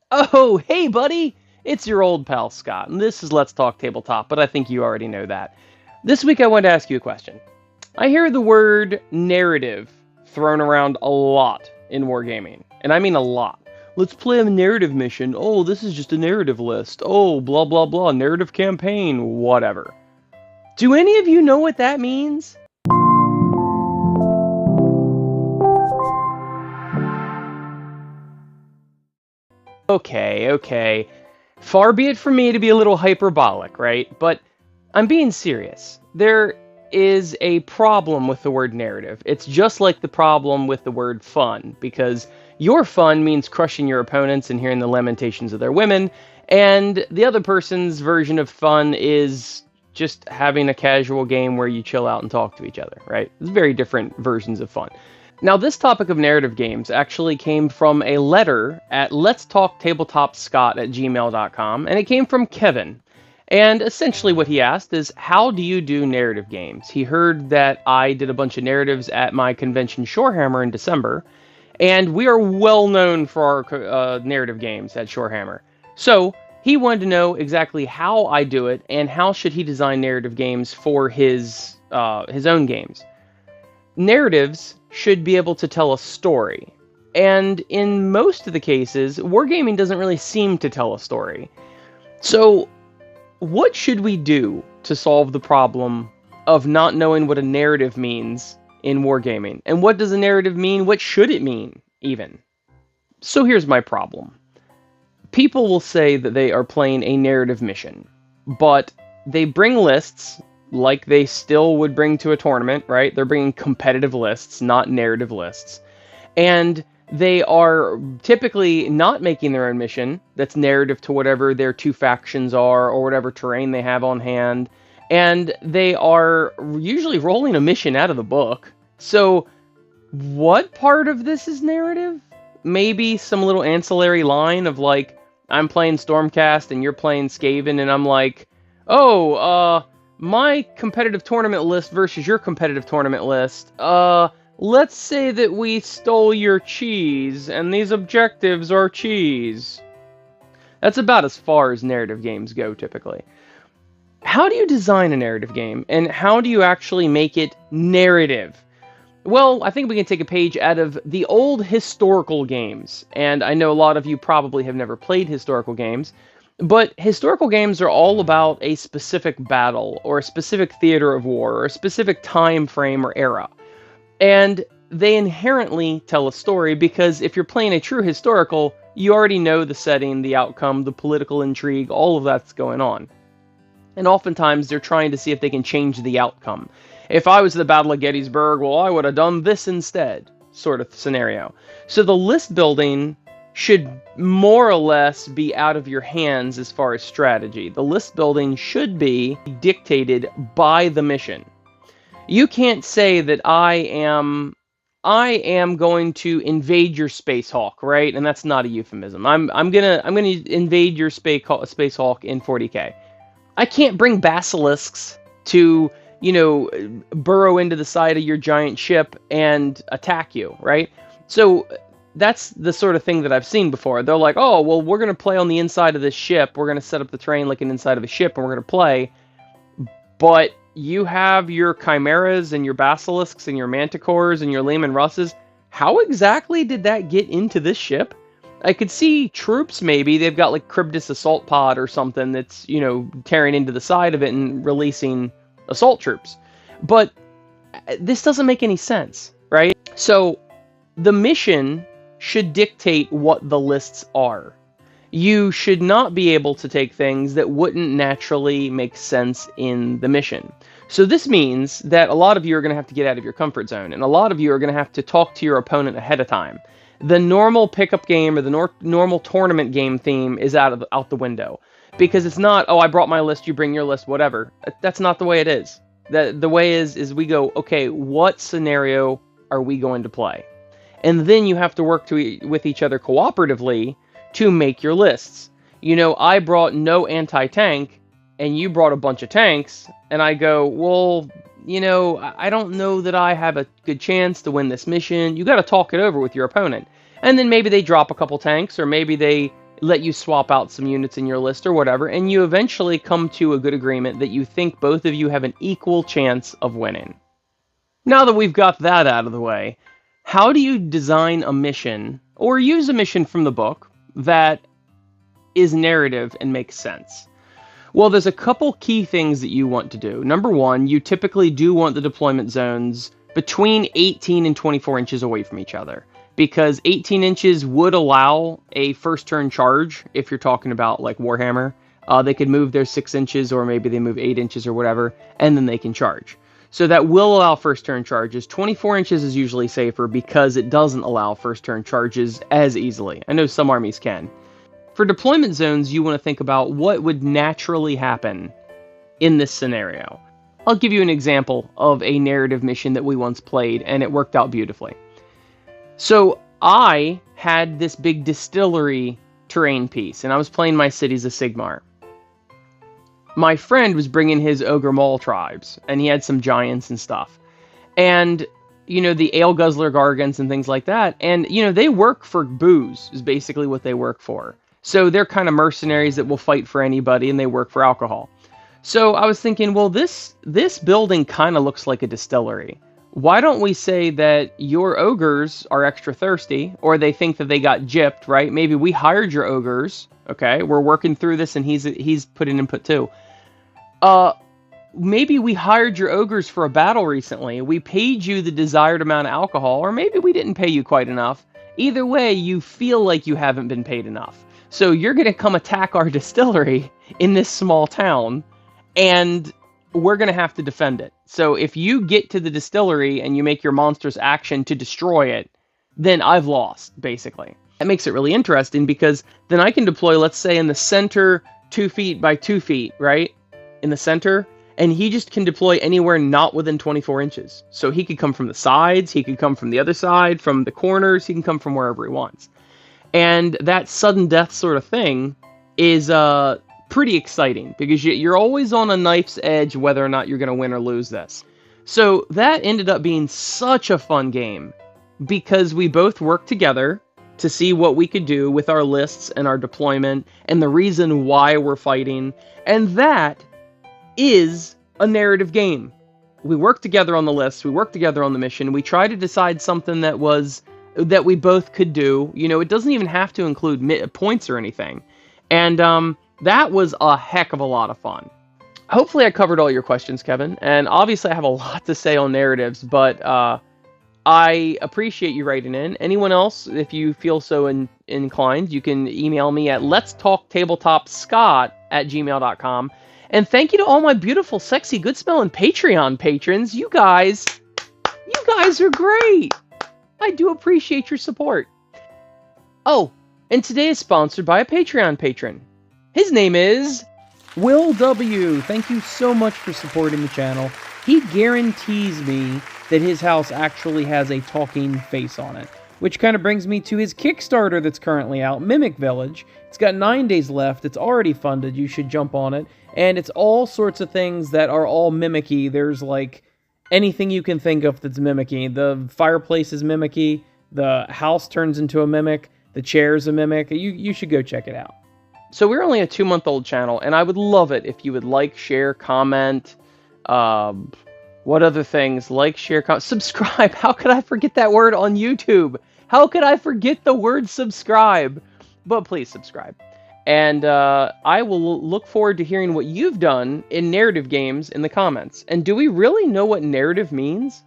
Oh, hey, buddy! It's your old pal Scott, and this is Let's Talk Tabletop, but I think you already know that. This week I wanted to ask you a question. I hear the word narrative thrown around a lot in wargaming, and I mean a lot. Let's play a narrative mission. Oh, this is just a narrative list. Oh, blah, blah, blah, narrative campaign, whatever. Do any of you know what that means? Okay. Far be it from me to be a little hyperbolic, right? But I'm being serious. There is a problem with the word narrative. It's just like the problem with the word fun, because your fun means crushing your opponents and hearing the lamentations of their women, and the other person's version of fun is just having a casual game where you chill out and talk to each other, right? It's very different versions of fun. Now, this topic of narrative games actually came from a letter at letstalktabletopscott@gmail.com, and it came from Kevin. And essentially what he asked is, how do you do narrative games? He heard that I did a bunch of narratives at my convention Shorehammer in December, and we are well known for our narrative games at Shorehammer. So he wanted to know exactly how I do it, and how should he design narrative games for his own games. Narratives should be able to tell a story. And in most of the cases, wargaming doesn't really seem to tell a story. So, what should we do to solve the problem of not knowing what a narrative means in wargaming? And what does a narrative mean? What should it mean, even? So here's my problem. People will say that they are playing a narrative mission, but they bring lists like they still would bring to a tournament, right? They're bringing competitive lists, not narrative lists. And they are typically not making their own mission that's narrative to whatever their two factions are or whatever terrain they have on hand. And they are usually rolling a mission out of the book. So what part of this is narrative? Maybe some little ancillary line of like, I'm playing Stormcast and you're playing Skaven, and I'm like, my competitive tournament list versus your competitive tournament list. Let's say that we stole your cheese, and these objectives are cheese. That's about as far as narrative games go, typically. How do you design a narrative game, and how do you actually make it narrative? Well, I think we can take a page out of the old historical games, and I know a lot of you probably have never played historical games, but historical games are all about a specific battle, or a specific theater of war, or a specific time frame or era. And they inherently tell a story, because if you're playing a true historical, you already know the setting, the outcome, the political intrigue, all of that's going on. And oftentimes they're trying to see if they can change the outcome. If I was at the Battle of Gettysburg, well, I would have done this instead, sort of scenario. So the list building should more or less be out of your hands as far as strategy. The list building should be dictated by the mission. You can't say that I am going to invade your Space Hawk, right? And that's not a euphemism. I'm gonna invade your Space Hawk in 40k. I can't bring basilisks to, burrow into the side of your giant ship and attack you, right? So that's the sort of thing that I've seen before. They're like, oh, well, we're going to play on the inside of this ship. We're going to set up the terrain like an inside of a ship, and we're going to play. But you have your chimeras and your basilisks and your manticores and your Lehman Russes. How exactly did that get into this ship? I could see troops, maybe. They've got like Cryptus assault pod or something that's, tearing into the side of it and releasing assault troops. But this doesn't make any sense, right? So the mission should dictate what the lists are. You should not be able to take things that wouldn't naturally make sense in the mission. So this means that a lot of you are going to have to get out of your comfort zone, and a lot of you are going to have to talk to your opponent ahead of time. The normal pickup game or the normal tournament game theme is out the window, because it's not, oh, I brought my list, you bring your list, whatever. That's not the way it is. The way is we go, okay, what scenario are we going to play? And then you have to work with each other cooperatively to make your lists. I brought no anti-tank, and you brought a bunch of tanks, and I go, well, I don't know that I have a good chance to win this mission. You got to talk it over with your opponent. And then maybe they drop a couple tanks, or maybe they let you swap out some units in your list or whatever, and you eventually come to a good agreement that you think both of you have an equal chance of winning. Now that we've got that out of the way, how do you design a mission, or use a mission from the book, that is narrative and makes sense? Well, there's a couple key things that you want to do. Number one, you typically do want the deployment zones between 18 and 24 inches away from each other, because 18 inches would allow a first turn charge if you're talking about like Warhammer. They could move their 6 inches, or maybe they move 8 inches or whatever, and then they can charge. So that will allow first turn charges. 24 inches is usually safer because it doesn't allow first turn charges as easily. I know some armies can. For deployment zones, you want to think about what would naturally happen in this scenario. I'll give you an example of a narrative mission that we once played, and it worked out beautifully. So I had this big distillery terrain piece, and I was playing my cities of Sigmar. My friend was bringing his Ogre Mall tribes, and he had some giants and stuff. And, you know, the Ale Guzzler Gargants and things like that. And, you know, they work for booze, is basically what they work for. So they're kind of mercenaries that will fight for anybody, and they work for alcohol. So I was thinking, well, this building kind of looks like a distillery. Why don't we say that your ogres are extra thirsty, or they think that they got gypped, right? Maybe we hired your ogres, okay? We're working through this, and he's put in input too. Maybe we hired your ogres for a battle recently. We paid you the desired amount of alcohol, or maybe we didn't pay you quite enough. Either way, you feel like you haven't been paid enough. So you're going to come attack our distillery in this small town, and we're going to have to defend it. So if you get to the distillery and you make your monstrous action to destroy it, then I've lost, basically. That makes it really interesting, because then I can deploy, let's say, in the center 2 feet by 2 feet, right? In the center, and he just can deploy anywhere not within 24 inches. So he could come from the sides, he could come from the other side, from the corners, he can come from wherever he wants. And that sudden death sort of thing is pretty exciting, because you're always on a knife's edge whether or not you're going to win or lose this. So that ended up being such a fun game, because we both worked together to see what we could do with our lists and our deployment and the reason why we're fighting. And that is a narrative game. We worked together on the list, we worked together on the mission, we tried to decide something that we both could do. You know, it doesn't even have to include points or anything. And that was a heck of a lot of fun. Hopefully I covered all your questions, Kevin. And obviously I have a lot to say on narratives, but I appreciate you writing in. Anyone else, if you feel so inclined, you can email me at letstalktabletopscott@gmail.com. And thank you to all my beautiful, sexy, good-smelling Patreon patrons. You guys are great. I do appreciate your support. Oh, and today is sponsored by a Patreon patron. His name is Will W. Thank you so much for supporting the channel. He guarantees me that his house actually has a talking face on it. Which kind of brings me to his Kickstarter that's currently out, Mimic Village. It's got 9 days left. It's already funded. You should jump on it. And it's all sorts of things that are all mimicky. There's like anything you can think of that's mimicky. The fireplace is mimicky. The house turns into a mimic. The chair's a mimic. You should go check it out. So we're only a 2-month-old channel, and I would love it if you would like, share, comment. What other things? Like, share, subscribe. How could I forget that word on YouTube? How could I forget the word subscribe? But please subscribe. And I will look forward to hearing what you've done in narrative games in the comments. And do we really know what narrative means?